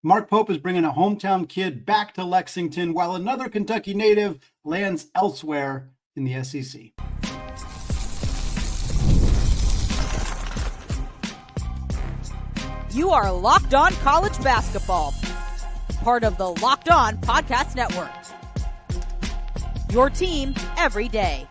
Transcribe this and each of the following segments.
Mark Pope is bringing a hometown kid back to Lexington while another Kentucky native lands elsewhere in the SEC. You are Locked On College Basketball, part of the Locked On Podcast Network. Your team every day.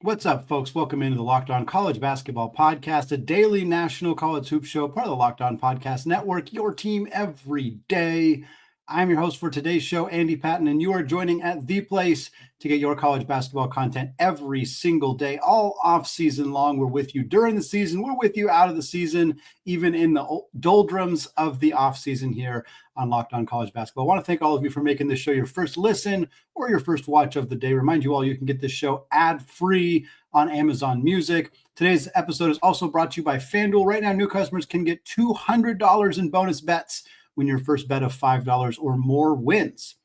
What's up, folks? Welcome into the Locked On College Basketball Podcast, a daily national college hoop show, part of the Locked On Podcast Network, your team every day. I'm your host for today's show, Andy Patton, and you are joining at the place to get your college basketball content every single day, all off season long. We're with you during the season. We're with you out of the season, even in the doldrums of the off season here on Locked On College Basketball. I want to thank all of you for making this show your first listen or your first watch of the day. Remind you all you can get this show ad-free on Amazon Music. Today's episode is also brought to you by FanDuel. Right now, new customers can get $200 in bonus bets when your first bet of $5 or more wins.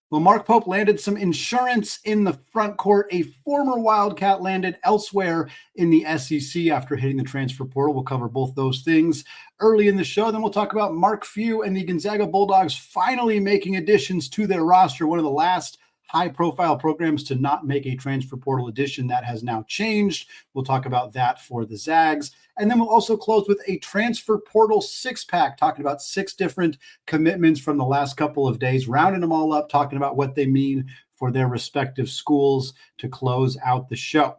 Well, Mark Pope landed some insurance in the front court. A former Wildcat landed elsewhere in the SEC after hitting the transfer portal. We'll cover both those things early in the show. Then we'll talk about Mark Few and the Gonzaga Bulldogs finally making additions to their roster, one of the last high-profile programs to not make a transfer portal addition. That has now changed. We'll talk about that for the Zags. And then we'll also close with a transfer portal six-pack, talking about 6 different commitments from the last couple of days, rounding them all up, talking about what they mean for their respective schools to close out the show.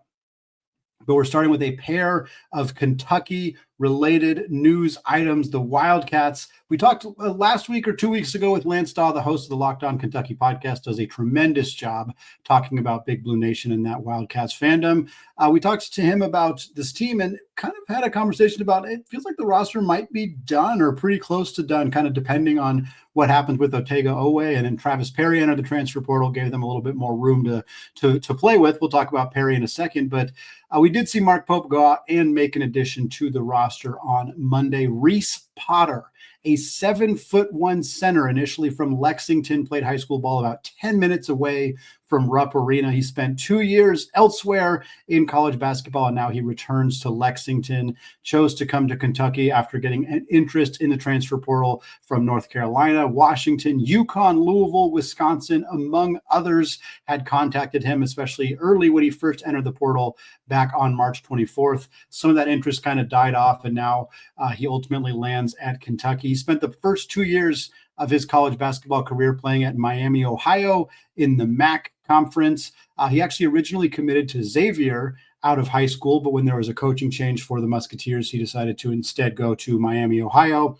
But we're starting with a pair of Kentucky-related news items. The Wildcats, we talked last week or 2 weeks ago with Lance Daw, the host of the Locked On Kentucky podcast, does a tremendous job talking about Big Blue Nation and that Wildcats fandom. We talked to him about this team and kind of had a conversation about it. Feels like the roster might be done or pretty close to done, kind of depending on what happens with Otega Owe. And then Travis Perry entered the transfer portal, gave them a little bit more room to play with. We'll talk about Perry in a second, but we did see Mark Pope go out and make an addition to the roster on Monday. Reece Potter, a 7'1" center, initially from Lexington, played high school ball about 10 minutes away from Rupp Arena. He spent 2 years elsewhere in college basketball, and now he returns to Lexington. Chose to come to Kentucky after getting an interest in the transfer portal from North Carolina, Washington, UConn, Louisville, Wisconsin, among others, had contacted him, especially early when he first entered the portal back on March 24th. Some of that interest kind of died off, and now he ultimately lands at Kentucky. He spent the first 2 years of his college basketball career playing at Miami, Ohio in the MAC conference. He actually originally committed to Xavier out of high school, but when there was a coaching change for the Musketeers, he decided to instead go to Miami, Ohio.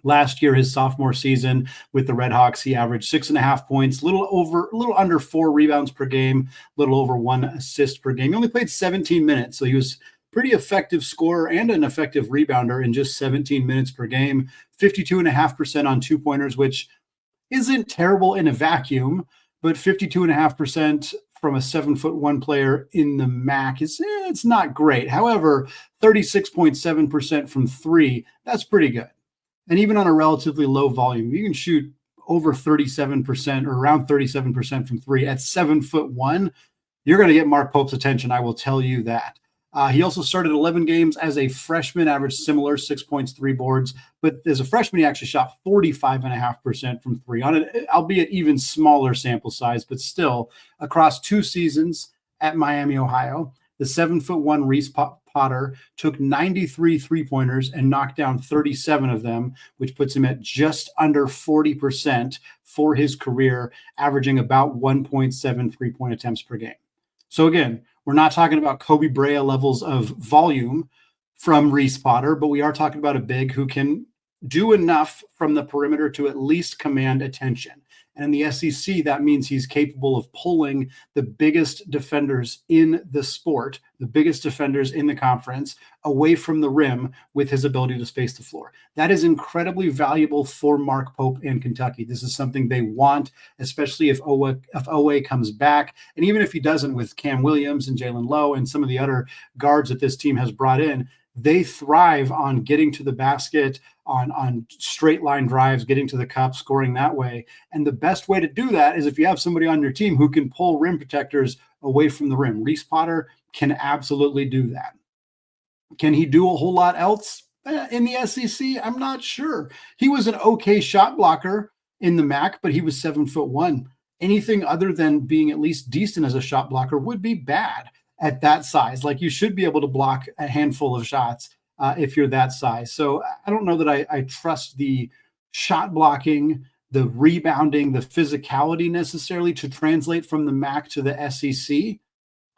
Last year, his sophomore season with the Red Hawks, he averaged 6.5 points, a little under 4 rebounds per game, a little over 1 assist per game. He only played 17 minutes, so he was pretty effective scorer and an effective rebounder in just 17 minutes per game, 52.5% on two-pointers, which isn't terrible in a vacuum, but 52.5% from a 7'1" player in the MAC it's not great. However, 36.7% from three, that's pretty good. And even on a relatively low volume, you can shoot over 37% or around 37% from three at 7'1", you're going to get Mark Pope's attention. I will tell you that. He also started 11 games as a freshman, averaged similar 6 points, 3 boards. But as a freshman, he actually shot 45.5% from three on it, albeit even smaller sample size, but still across 2 seasons at Miami, Ohio. The 7'1" Reece Potter took 93 3-pointers and knocked down 37 of them, which puts him at just under 40% for his career, averaging about 1.7 3-point attempts per game. So again, we're not talking about Kobe Bryant levels of volume from Reece Potter, but we are talking about a big who can do enough from the perimeter to at least command attention. And in the SEC, that means he's capable of pulling the biggest defenders in the sport, the biggest defenders in the conference, away from the rim with his ability to space the floor. That is incredibly valuable for Mark Pope and Kentucky. This is something they want, especially if Owe comes back. And even if he doesn't, with Cam Williams and Jalen Lowe and some of the other guards that this team has brought in, they thrive on getting to the basket, on straight line drives, getting to the cup, scoring that way. And the best way to do that is if you have somebody on your team who can pull rim protectors away from the rim. Reece Potter can absolutely do that. Can he do a whole lot else? In the SEC, I'm not sure. He was an okay shot blocker in the MAC, but he was 7'1". Anything other than being at least decent as a shot blocker would be bad at that size. Like, you should be able to block a handful of shots if you're that size. So I don't know that I trust the shot blocking, the rebounding, the physicality necessarily to translate from the MAC to the SEC.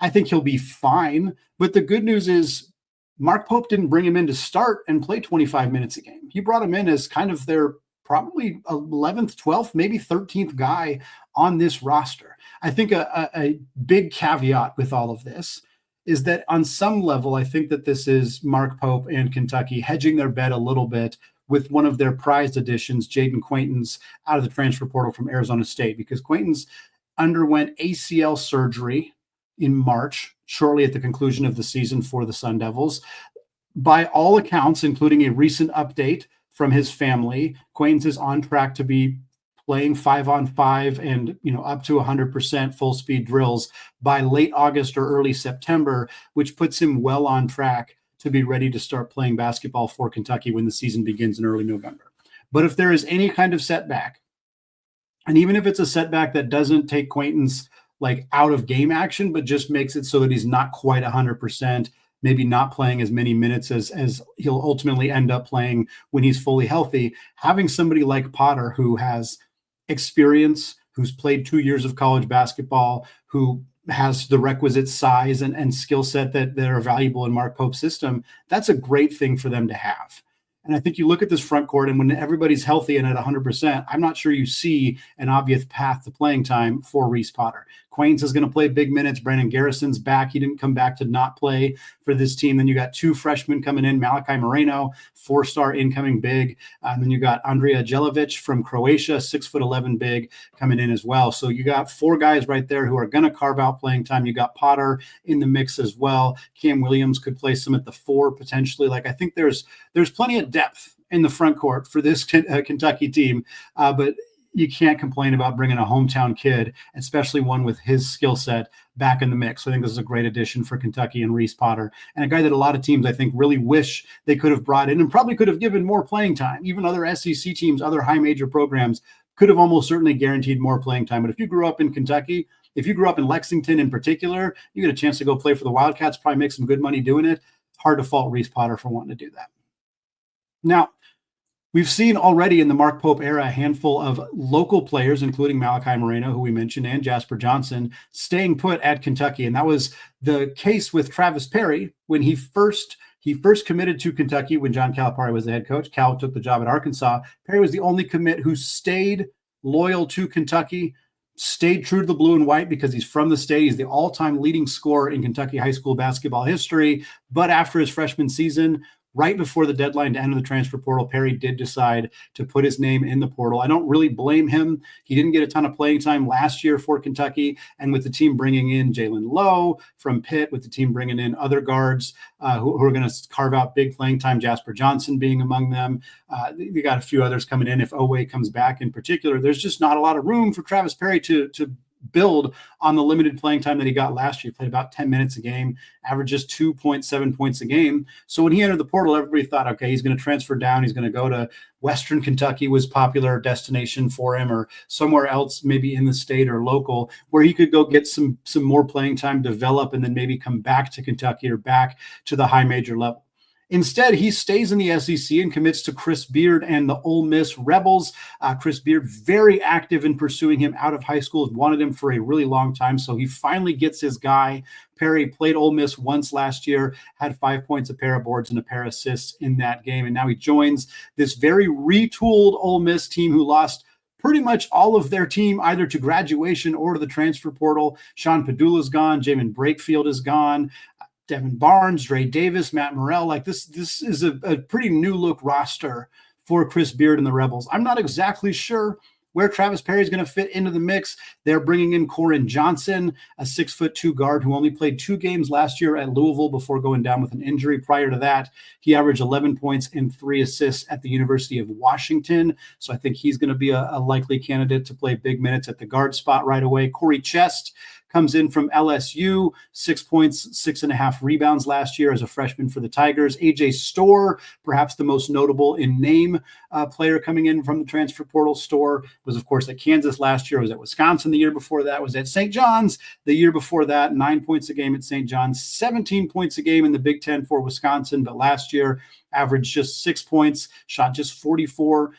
I think he'll be fine. But the good news is Mark Pope didn't bring him in to start and play 25 minutes a game. He brought him in as kind of their probably 11th, 12th, maybe 13th guy on this roster. I think a big caveat with all of this is that on some level, I think that this is Mark Pope and Kentucky hedging their bet a little bit with one of their prized additions, Jaden Quaintance, out of the transfer portal from Arizona State, because Quaintance underwent ACL surgery in March, shortly at the conclusion of the season for the Sun Devils. By all accounts, including a recent update from his family, Quaintance is on track to be playing 5-on-5 and up to 100% full speed drills by late August or early September, which puts him well on track to be ready to start playing basketball for Kentucky when the season begins in early November. But if there is any kind of setback, and even if it's a setback that doesn't take Quaintance like out of game action, but just makes it so that he's not quite 100%, maybe not playing as many minutes as he'll ultimately end up playing when he's fully healthy, having somebody like Potter who has experience, who's played 2 years of college basketball, who has the requisite size and skill set that are valuable in Mark Pope's system, that's a great thing for them to have. And I think you look at this front court, and when everybody's healthy and at 100%, I'm not sure you see an obvious path to playing time for Reece Potter. Quaintance is going to play big minutes. Brandon Garrison's back. He didn't come back to not play for this team. Then you got two freshmen coming in, Malachi Moreno, 4-star incoming big. And then you got Andrija Jelovic from Croatia, 6'11" big coming in as well. So you got four guys right there who are going to carve out playing time. You got Potter in the mix as well. Cam Williams could play some at the 4 potentially. Like, I think there's plenty of depth in the front court for this Kentucky team, but you can't complain about bringing a hometown kid, especially one with his skill set, back in the mix. So I think this is a great addition for Kentucky and Reece Potter, and a guy that a lot of teams, I think, really wish they could have brought in and probably could have given more playing time. Even other SEC teams, other high major programs could have almost certainly guaranteed more playing time. But if you grew up in Kentucky, if you grew up in Lexington in particular, you get a chance to go play for the Wildcats, probably make some good money doing it. Hard to fault Reece Potter for wanting to do that. Now, we've seen already in the Mark Pope era a handful of local players, including Malachi Moreno, who we mentioned, and Jasper Johnson, staying put at Kentucky. And that was the case with Travis Perry when he first committed to Kentucky when John Calipari was the head coach. Cal took the job at Arkansas. Perry was the only commit who stayed loyal to Kentucky, stayed true to the blue and white because he's from the state. He's the all-time leading scorer in Kentucky high school basketball history. But after his freshman season, right before the deadline to enter the transfer portal, Perry did decide to put his name in the portal. I don't really blame him. He didn't get a ton of playing time last year for Kentucky, and with the team bringing in Jalen Lowe from Pitt, with the team bringing in other guards who are going to carve out big playing time, Jasper Johnson being among them. They got a few others coming in. If Oweh comes back in particular, there's just not a lot of room for Travis Perry to build on the limited playing time that he got last year. He played about 10 minutes a game, averages 2.7 points a game. So when he entered the portal, everybody thought, okay, he's going to transfer down. He's going to go to Western Kentucky, was popular destination for him, or somewhere else, maybe in the state or local, where he could go get some more playing time, develop, and then maybe come back to Kentucky or back to the high major level. Instead, he stays in the SEC and commits to Chris Beard and the Ole Miss Rebels. Chris Beard, very active in pursuing him out of high school, wanted him for a really long time, so he finally gets his guy. Perry played Ole Miss once last year, had 5 points, a pair of boards, and a pair of assists in that game, and now he joins this very retooled Ole Miss team who lost pretty much all of their team either to graduation or to the transfer portal. Sean Padula's gone. Jamin Brakefield is gone. Devin Barnes, Dre Davis, Matt Morrell. Like, this is a pretty new look roster for Chris Beard and the Rebels. I'm not exactly sure where Travis Perry is going to fit into the mix. They're bringing in Corin Johnson, a 6'2" guard who only played 2 games last year at Louisville before going down with an injury. Prior to that, he averaged 11 points and 3 assists at the University of Washington. So I think he's going to be a likely candidate to play big minutes at the guard spot right away. Corey Chest comes in from LSU, 6 points, 6.5 rebounds last year as a freshman for the Tigers. AJ Storr, perhaps the most notable in name player coming in from the transfer portal. Storr was, of course, at Kansas last year, was at Wisconsin the year before that, was at St. John's the year before that, 9 points a game at St. John's, 17 points a game in the Big Ten for Wisconsin, but last year averaged just 6 points, shot just 44%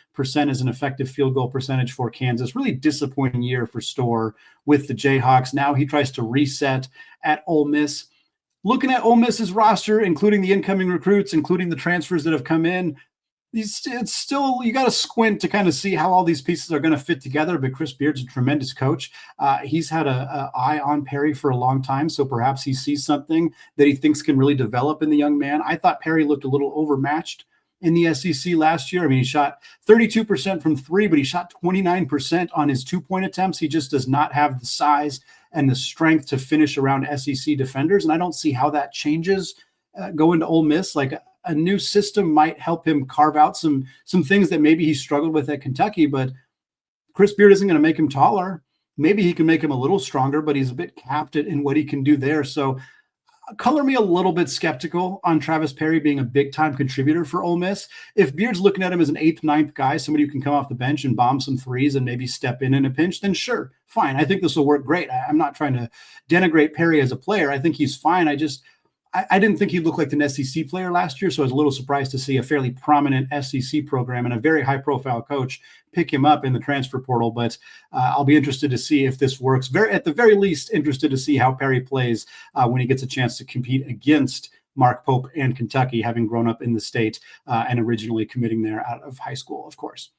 as an effective field goal percentage for Kansas. Really disappointing year for Storr with the Jayhawks. Now he tries to reset at Ole Miss. Looking at Ole Miss's roster, including the incoming recruits, including the transfers that have come in, it's still, you got to squint to kind of see how all these pieces are going to fit together. But Chris Beard's a tremendous coach. He's had an eye on Perry for a long time, so perhaps he sees something that he thinks can really develop in the young man. I thought Perry looked a little overmatched in the SEC last year. I mean, he shot 32% from three, but he shot 29% on his 2-point attempts. He just does not have the size and the strength to finish around SEC defenders, and I don't see how that changes going to Ole Miss. Like, a new system might help him carve out some things that maybe he struggled with at Kentucky, but Chris Beard isn't going to make him taller. Maybe he can make him a little stronger, but he's a bit capped in what he can do there. So color me a little bit skeptical on Travis Perry being a big-time contributor for Ole Miss. If Beard's looking at him as an 8th, 9th guy, somebody who can come off the bench and bomb some threes and maybe step in a pinch, then sure, fine. I think this will work great. I'm not trying to denigrate Perry as a player. I think he's fine. I didn't think he looked like an SEC player last year, so I was a little surprised to see a fairly prominent SEC program and a very high-profile coach pick him up in the transfer portal. But I'll be interested to see if this works. At the very least, interested to see how Perry plays when he gets a chance to compete against Mark Pope and Kentucky, having grown up in the state and originally committing there out of high school, of course.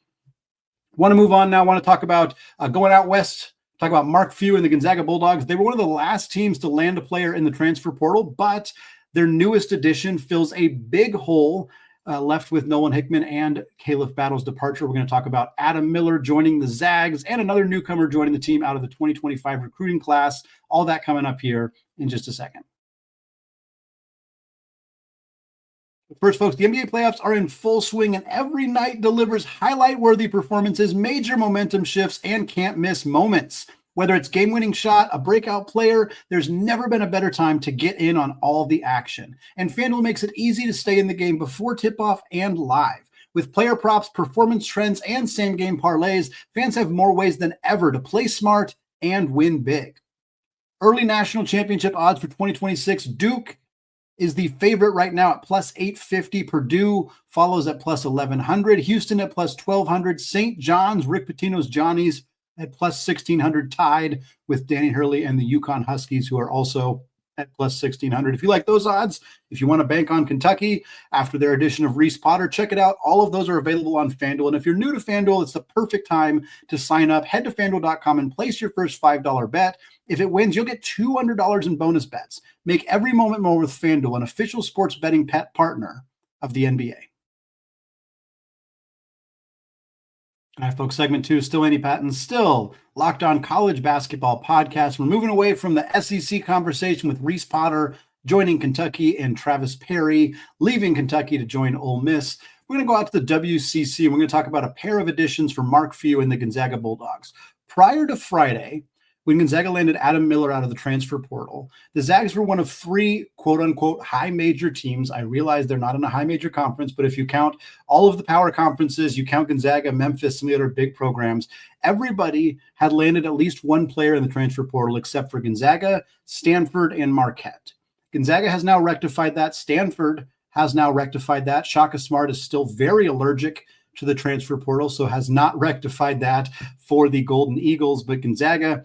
Want to move on now. Want to talk about going out west. Talk about Mark Few and the Gonzaga Bulldogs. They were one of the last teams to land a player in the transfer portal, but their newest addition fills a big hole left with Nolan Hickman and Caleb Battle's departure. We're going to talk about Adam Miller joining the Zags and another newcomer joining the team out of the 2025 recruiting class. All that coming up here in just a second. First, folks, the NBA playoffs are in full swing, and every night delivers highlight-worthy performances, major momentum shifts, and can't-miss moments. Whether it's game-winning shot, a breakout player, there's never been a better time to get in on all the action. And FanDuel makes it easy to stay in the game before tip-off and live. With player props, performance trends, and same-game parlays, fans have more ways than ever to play smart and win big. Early national championship odds for 2026, Duke is the favorite right now at plus 850. Purdue follows at plus 1100. Houston at plus 1200. St. John's, Rick Pitino's Johnnies at plus 1600, tied with Danny Hurley and the UConn Huskies, who are also at plus 1600. If you like those odds, if you want to bank on Kentucky after their addition of Reece Potter, check it out. All of those are available on FanDuel. And if you're new to FanDuel, it's the perfect time to sign up. Head to FanDuel.com and place your first $5 bet. If it wins, you'll get $200 in bonus bets. Make every moment more with FanDuel, an official sports betting partner of the NBA. All right, folks, segment 2, still Andy Patton, still Locked On College Basketball Podcast. We're moving away from the SEC conversation with Reece Potter joining Kentucky and Travis Perry leaving Kentucky to join Ole Miss. We're going to go out to the WCC, and we're going to talk about a pair of additions for Mark Few and the Gonzaga Bulldogs. Prior to Friday, when Gonzaga landed Adam Miller out of the transfer portal, the Zags were one of 3 quote-unquote high major teams. I realize they're not in a high major conference, but if you count all of the power conferences, you count Gonzaga, Memphis, some of the other big programs, everybody had landed at least one player in the transfer portal except for Gonzaga, Stanford, and Marquette. Gonzaga has now rectified that. Stanford has now rectified that. Shaka Smart is still very allergic to the transfer portal, so has not rectified that for the Golden Eagles, but Gonzaga,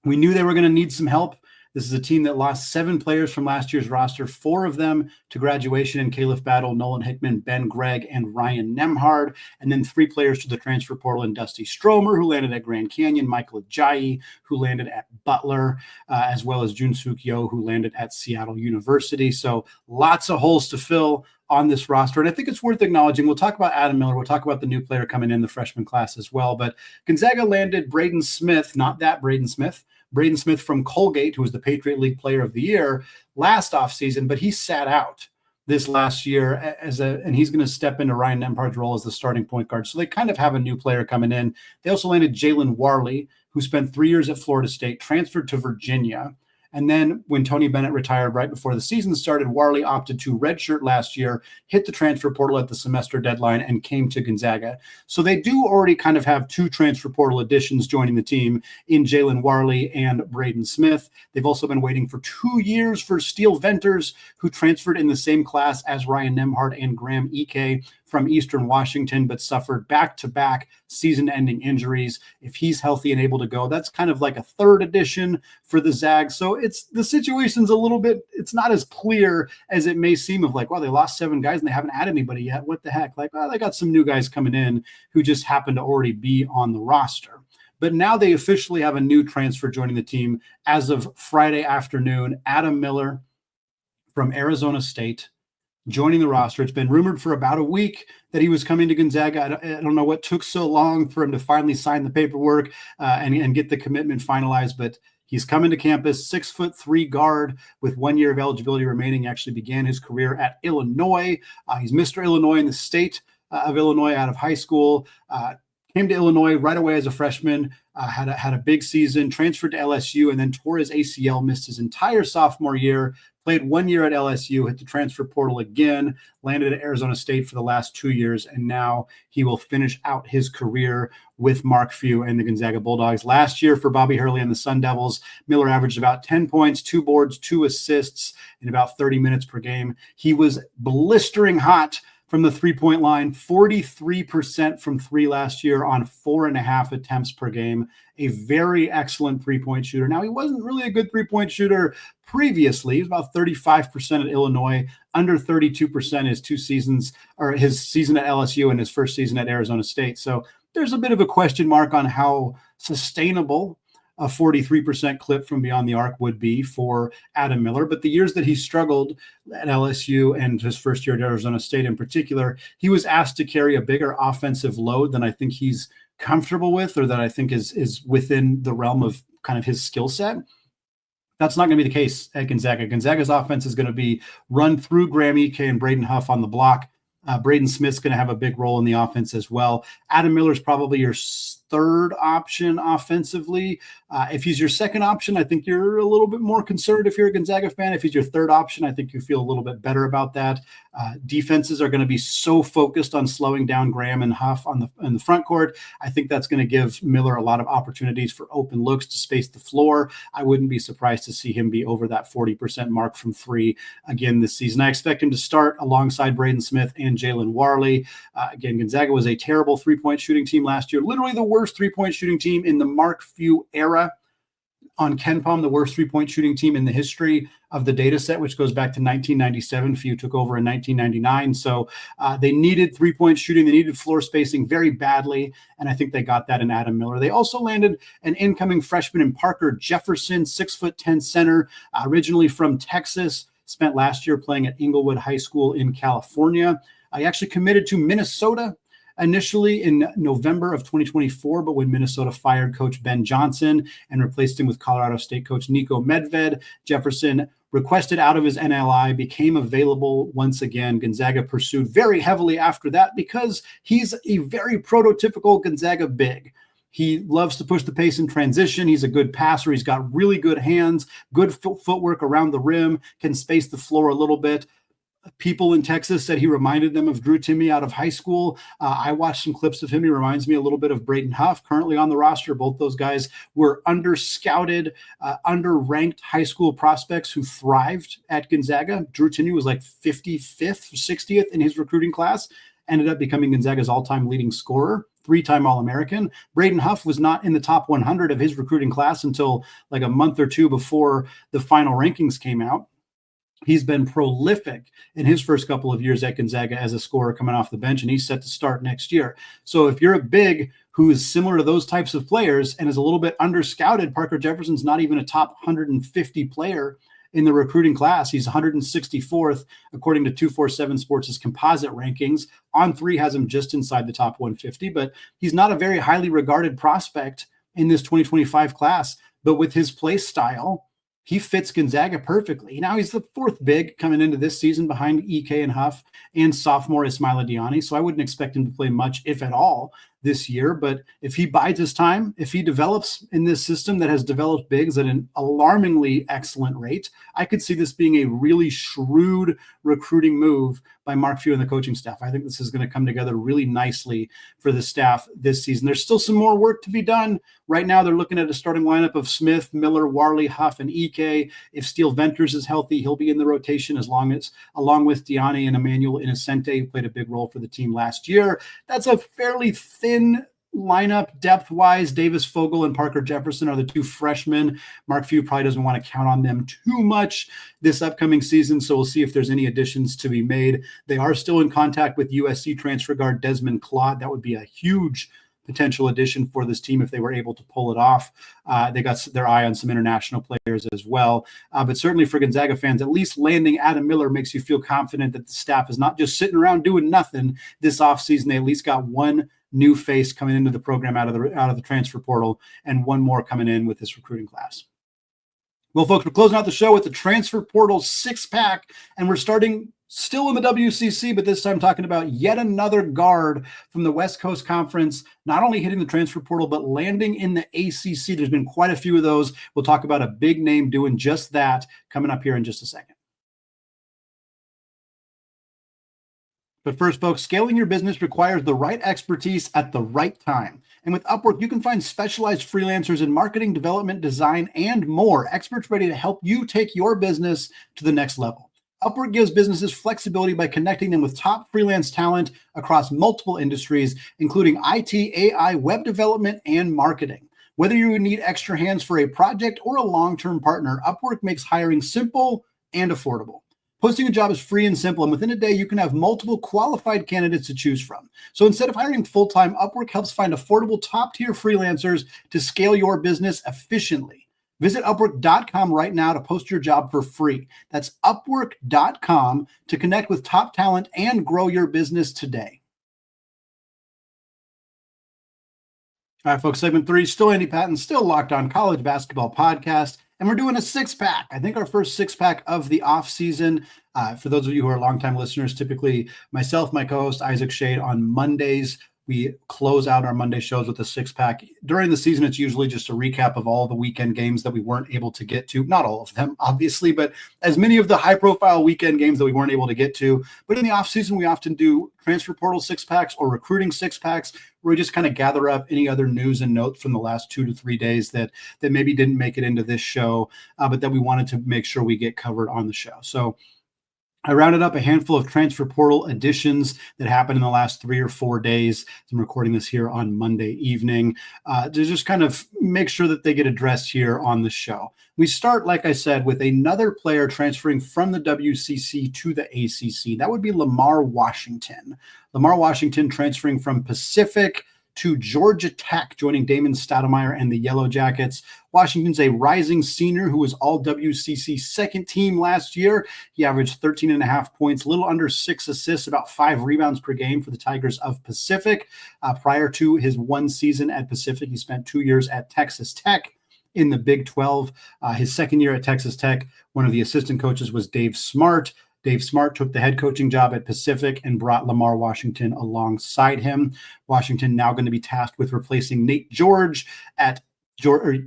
we knew they were going to need some help. This is a team that lost 7 players from last year's roster, 4 of them to graduation in Caleb Battle, Nolan Hickman, Ben Gregg, and Ryan Nemhard, and then 3 players to the transfer portal in Dusty Stromer, who landed at Grand Canyon, Michael Ajayi, who landed at Butler, as well as Junsuk Yo, who landed at Seattle University. So lots of holes to fill on this roster. And I think it's worth acknowledging, we'll talk about Adam Miller, we'll talk about the new player coming in the freshman class as well, but Gonzaga landed Braden Smith, not that Braden Smith from Colgate, who was the Patriot League Player of the Year last offseason, but he sat out this last year and he's going to step into Ryan Nembhard's role as the starting point guard. So they kind of have a new player coming in. They also landed Jalen Warley, who spent 3 years at Florida State, transferred to Virginia. And then when Tony Bennett retired right before the season started, Warley opted to redshirt last year, hit the transfer portal at the semester deadline, and came to Gonzaga. So they do already kind of have 2 transfer portal additions joining the team in Jalen Warley and Braden Smith. They've also been waiting for 2 years for Steele Venters, who transferred in the same class as Ryan Nembhard and Graham Ike from Eastern Washington, but suffered back-to-back season-ending injuries. If he's healthy and able to go, that's kind of like a third addition for the Zags. So the situation's a little bit, it's not as clear as it may seem of like, well, they lost 7 guys and they haven't added anybody yet. What the heck? Like, well, they got some new guys coming in who just happen to already be on the roster. But now they officially have a new transfer joining the team as of Friday afternoon. Adam Miller from Arizona State joining the roster. It's been rumored for about a week that he was coming to Gonzaga. I don't know what took so long for him to finally sign the paperwork and get the commitment finalized, but he's coming to campus. 6'3" guard with 1 year of eligibility remaining. Actually began his career at Illinois. He's Mr. Illinois in the state of Illinois out of high school. Came to Illinois right away as a freshman, had a big season, transferred to LSU, and then tore his ACL, missed his entire sophomore year, played 1 year at LSU, hit the transfer portal again, landed at Arizona State for the last 2 years, and now he will finish out his career with Mark Few and the Gonzaga Bulldogs. Last year for Bobby Hurley and the Sun Devils, Miller averaged about 10 points, 2 boards, 2 assists in about 30 minutes per game. He was blistering hot from the three-point line, 43% from 3 last year on 4.5 attempts per game. A very excellent three-point shooter. Now, he wasn't really a good three-point shooter previously. He was about 35% at Illinois, under 32% his season at LSU and his first season at Arizona State. So there's a bit of a question mark on how sustainable a 43% clip from beyond the arc would be for Adam Miller. But the years that he struggled at LSU and his first year at Arizona State in particular, he was asked to carry a bigger offensive load than I think he's comfortable with, or that I think is within the realm of kind of his skill set. That's not going to be the case at Gonzaga. Gonzaga's offense is going to be run through Graham Ike and Braden Huff on the block. Braden Smith's going to have a big role in the offense as well. Adam Miller's probably your third option offensively. If he's your second option, I think you're a little bit more concerned if you're a Gonzaga fan. If he's your third option, I think you feel a little bit better about that. Defenses are going to be so focused on slowing down Graham and Huff in the front court. I think that's going to give Miller a lot of opportunities for open looks to space the floor. I wouldn't be surprised to see him be over that 40% mark from 3 again this season. I expect him to start alongside Braden Smith and Jalen Warley. Again, Gonzaga was a terrible three-point shooting team last year, literally the worst three-point shooting team in the Mark Few era. On KenPom, the worst three-point shooting team in the history of the data set, which goes back to 1997. Few took over in 1999. So they needed three-point shooting. They needed floor spacing very badly, and I think they got that in Adam Miller. They also landed an incoming freshman in Parker Jefferson, 6'10" center, originally from Texas, spent last year playing at Inglewood High School in California. He actually committed to Minnesota initially in November of 2024, but when Minnesota fired Coach Ben Johnson and replaced him with Colorado State coach Nico Medved, Jefferson requested out of his NLI, became available once again. Gonzaga pursued very heavily after that because he's a very prototypical Gonzaga big. He loves to push the pace in transition. He's a good passer. He's got really good hands, good footwork around the rim, can space the floor a little bit. People in Texas said he reminded them of Drew Timme out of high school. I watched some clips of him. He reminds me a little bit of Braden Huff, currently on the roster. Both those guys were under-scouted, under-ranked high school prospects who thrived at Gonzaga. Drew Timme was like 55th, 60th in his recruiting class, ended up becoming Gonzaga's all-time leading scorer, 3-time All-American. Braden Huff was not in the top 100 of his recruiting class until like a month or two before the final rankings came out. He's been prolific in his first couple of years at Gonzaga as a scorer coming off the bench, and he's set to start next year. So if you're a big who is similar to those types of players and is a little bit under-scouted, Parker Jefferson's not even a top 150 player in the recruiting class. He's 164th, according to 247 Sports' composite rankings. On3 has him just inside the top 150, but he's not a very highly regarded prospect in this 2025 class. But with his play style, he fits Gonzaga perfectly. Now he's the fourth big coming into this season behind EK and Huff and sophomore Ismaila Diani. So I wouldn't expect him to play much, if at all, this year. But if he bides his time, if he develops in this system that has developed bigs at an alarmingly excellent rate, I could see this being a really shrewd recruiting move by Mark Few and the coaching staff. I think this is going to come together really nicely for the staff this season. There's still some more work to be done. Right now, they're looking at a starting lineup of Smith, Miller, Warley, Huff, and EK. If Steele Venters is healthy, he'll be in the rotation along with Diani and Emmanuel Innocente, who played a big role for the team last year. That's a fairly thin lineup depth-wise. Davis Fogel and Parker Jefferson are the two freshmen. Mark Few probably doesn't want to count on them too much this upcoming season, so we'll see if there's any additions to be made. They are still in contact with USC transfer guard Desmond Claude. That would be a huge potential addition for this team if they were able to pull it off. They got their eye on some international players as well. But certainly for Gonzaga fans, at least landing Adam Miller makes you feel confident that the staff is not just sitting around doing nothing this offseason. They at least got one new face coming into the program out of the transfer portal and one more coming in with this recruiting class. Well, folks, we're closing out the show with the transfer portal six-pack, and we're starting still in the WCC, but this time talking about yet another guard from the West Coast Conference, not only hitting the transfer portal, but landing in the ACC. There's been quite a few of those. We'll talk about a big name doing just that coming up here in just a second. But first, folks, scaling your business requires the right expertise at the right time. And with Upwork, you can find specialized freelancers in marketing, development, design, and more, experts ready to help you take your business to the next level. Upwork gives businesses flexibility by connecting them with top freelance talent across multiple industries, including IT, AI, web development, and marketing. Whether you need extra hands for a project or a long-term partner, Upwork makes hiring simple and affordable. Posting a job is free and simple, and within a day, you can have multiple qualified candidates to choose from. So instead of hiring full-time, Upwork helps find affordable top-tier freelancers to scale your business efficiently. Visit Upwork.com right now to post your job for free. That's Upwork.com to connect with top talent and grow your business today. All right, folks, segment 3, still Andy Patton, still Locked On College Basketball Podcast. And we're doing a six-pack. I think our first six-pack of the off-season. For those of you who are longtime listeners, typically myself, my co-host Isaac Shade on Mondays, we close out our Monday shows with a six-pack. During the season, it's usually just a recap of all the weekend games that we weren't able to get to. Not all of them, obviously, but as many of the high-profile weekend games that we weren't able to get to. But in the off-season, we often do transfer portal six-packs or recruiting six-packs, where we just kind of gather up any other news and notes from the last 2 to 3 days that maybe didn't make it into this show, but that we wanted to make sure we get covered on the show. So I rounded up a handful of transfer portal additions that happened in the last 3 or 4 days. I'm recording this here on Monday evening to just kind of make sure that they get addressed here on the show. We start, like I said, with another player transferring from the WCC to the ACC. That would be Lamar Washington. Lamar Washington transferring from Pacific to Georgia Tech, joining Damon Stoudemire and the Yellow Jackets. Washington's a rising senior who was all WCC second team last year. He averaged 13.5 points, a little under 6 assists, about 5 rebounds per game for the Tigers of Pacific. Prior to his one season at Pacific, he spent 2 years at Texas Tech in the Big 12. His second year at Texas Tech, one of the assistant coaches was Dave Smart. Dave Smart took the head coaching job at Pacific and brought Lamar Washington alongside him. Washington now going to be tasked with replacing Nate George at Georgia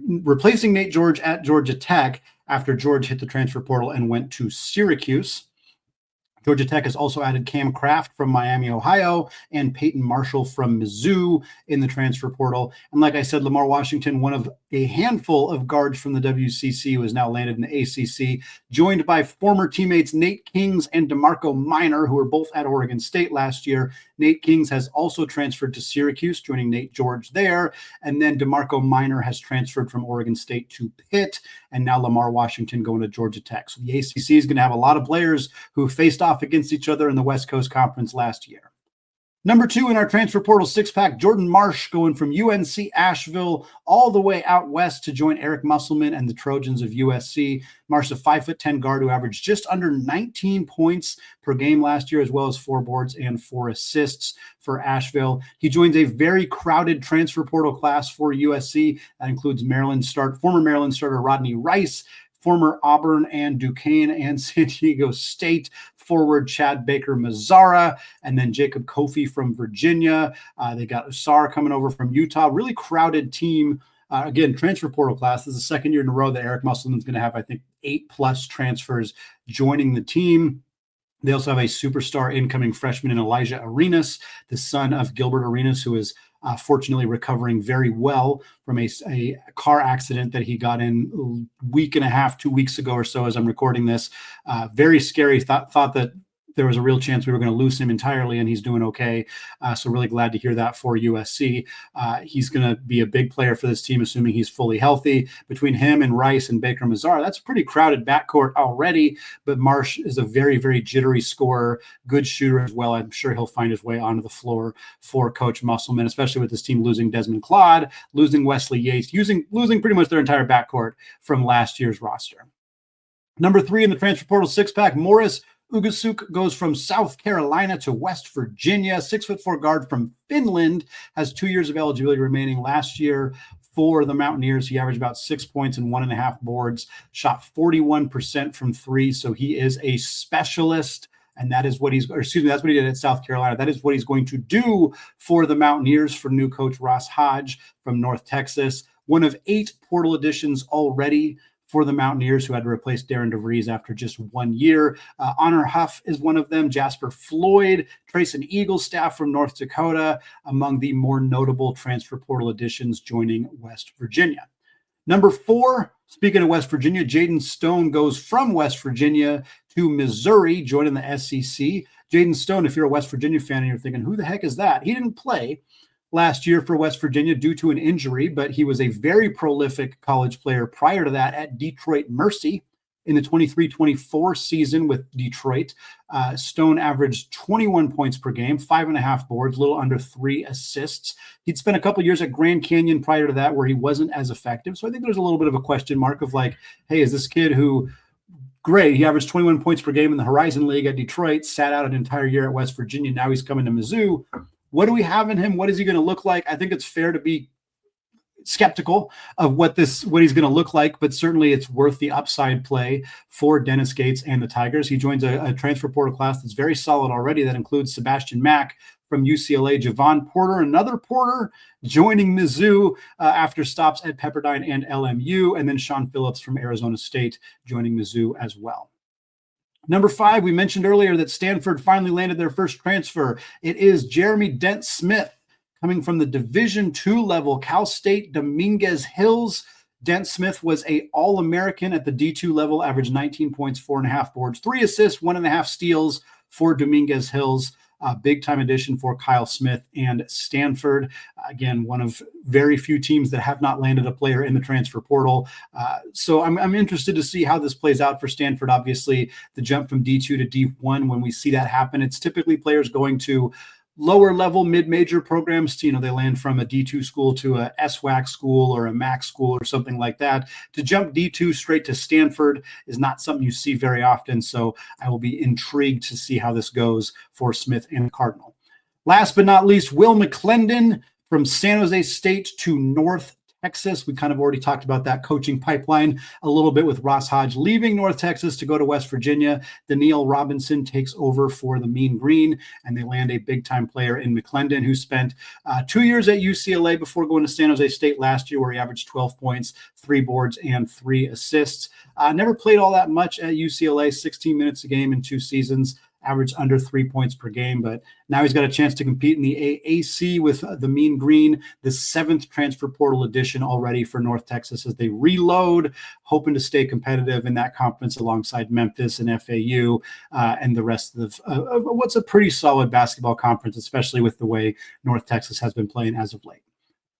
Tech after George hit the transfer portal and went to Syracuse. Georgia Tech has also added Cam Kraft from Miami, Ohio, and Peyton Marshall from Mizzou in the transfer portal. And like I said, Lamar Washington, one of a handful of guards from the WCC who has now landed in the ACC, joined by former teammates Nate Kings and DeMarco Minor, who were both at Oregon State last year. Nate Kings has also transferred to Syracuse, joining Nate George there. And then DeMarco Minor has transferred from Oregon State to Pitt. And now Lamar Washington going to Georgia Tech. So the ACC is going to have a lot of players who faced off against each other in the West Coast Conference last year. Number 2 in our transfer portal six-pack, Jordan Marsh going from UNC Asheville all the way out west to join Eric Musselman and the Trojans of USC. Marsh, a 5'10" guard who averaged just under 19 points per game last year, as well as 4 boards and 4 assists for Asheville. He joins a very crowded transfer portal class for USC. That includes former Maryland starter Rodney Rice, former Auburn and Duquesne and San Diego State forward Chad Baker-Mazzara, and then Jacob Kofi from Virginia. They got Usar coming over from Utah. Really crowded team. Again, transfer portal class. This is the second year in a row that Eric Musselman's going to have, I think, 8+ transfers joining the team. They also have a superstar incoming freshman in Elijah Arenas, the son of Gilbert Arenas, who is fortunately recovering very well from a car accident that he got in a week and a half, 2 weeks ago or so as I'm recording this. Very scary. Thought that there was a real chance we were going to lose him entirely, and he's doing okay. So really glad to hear that for USC. He's going to be a big player for this team, assuming he's fully healthy. Between him and Rice and Baker-Mazzara, that's a pretty crowded backcourt already, but Marsh is a very, very jittery scorer, good shooter as well. I'm sure he'll find his way onto the floor for Coach Musselman, especially with this team losing Desmond Claude, losing Wesley Yates, losing pretty much their entire backcourt from last year's roster. Number 3 in the transfer portal six-pack, Morris Ugasuk goes from South Carolina to West Virginia. 6'4" guard from Finland, has 2 years of eligibility remaining. Last year for the Mountaineers, he averaged about 6 points and 1.5 boards, shot 41% from 3. So he is a specialist. And that's what he did at South Carolina. That is what he's going to do for the Mountaineers for new coach Ross Hodge from North Texas. One of 8 portal additions already for the Mountaineers, who had to replace Darren DeVries after just 1 year. Honor Huff is one of them. Jasper Floyd, Trayson Eaglestaff from North Dakota, among the more notable transfer portal additions joining West Virginia. Number 4, speaking of West Virginia, Jaden Stone goes from West Virginia to Missouri, joining the SEC. Jaden Stone, if you're a West Virginia fan and you're thinking, who the heck is that? He didn't play last year for West Virginia due to an injury, but he was a very prolific college player prior to that at Detroit Mercy in the 23-24 season with Detroit. Stone averaged 21 points per game, 5.5 boards, a little under 3 assists. He'd spent a couple years at Grand Canyon prior to that where he wasn't as effective. So I think there's a little bit of a question mark of like, hey, is this kid who, great, he averaged 21 points per game in the Horizon League at Detroit, sat out an entire year at West Virginia. Now he's coming to Mizzou. What do we have in him? What is he going to look like? I think it's fair to be skeptical of what he's going to look like, but certainly it's worth the upside play for Dennis Gates and the Tigers. He joins a transfer portal class that's very solid already. That includes Sebastian Mack from UCLA, Javon Porter, another Porter joining Mizzou after stops at Pepperdine and LMU, and then Sean Phillips from Arizona State joining Mizzou as well. Number 5, we mentioned earlier that Stanford finally landed their first transfer. It is Jeremy Dent-Smith coming from the Division II level, Cal State Dominguez Hills. Dent-Smith was an All-American at the D2 level, averaged 19 points, 4.5 boards, 3 assists, 1.5 steals for Dominguez Hills. Big-time addition for Kyle Smith and Stanford. Again, one of very few teams that have not landed a player in the transfer portal. So I'm interested to see how this plays out for Stanford. Obviously, the jump from D2 to D1, when we see that happen, it's typically players going to lower level mid-major programs. They land from a D2 school to a SWAC school or a MAC school or something like that. To jump D2 straight to Stanford is not something you see very often. So I will be intrigued to see how this goes for Smith and Cardinal. Last but not least, Will McClendon from San Jose State to North Texas. We kind of already talked about that coaching pipeline a little bit with Ross Hodge leaving North Texas to go to West Virginia. Daniil Robinson takes over for the Mean Green, and they land a big-time player in McClendon, who spent 2 years at UCLA before going to San Jose State last year, where he averaged 12 points, 3 boards, and 3 assists. Never played all that much at UCLA, 16 minutes a game in 2 seasons. Averaged under 3 points per game, but now he's got a chance to compete in the AAC with the Mean Green, the 7th transfer portal edition already for North Texas as they reload, hoping to stay competitive in that conference alongside Memphis and FAU and the rest of what's a pretty solid basketball conference, especially with the way North Texas has been playing as of late.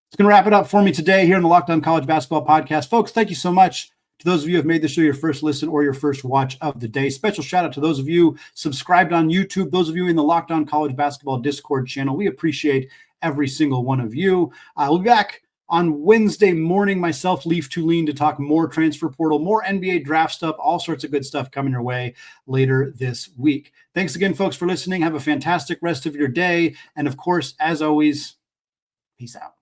It's going to wrap it up for me today here in the Locked On College Basketball Podcast. Folks, thank you so much to those of you who have made the show your first listen or your first watch of the day. Special shout out to those of you subscribed on YouTube, those of you in the Locked On College Basketball Discord channel. We appreciate every single one of you. I'll be back on Wednesday morning, myself, Leaf Tulane, to talk more transfer portal, more NBA draft stuff, all sorts of good stuff coming your way later this week. Thanks again, folks, for listening. Have a fantastic rest of your day. And of course, as always, peace out.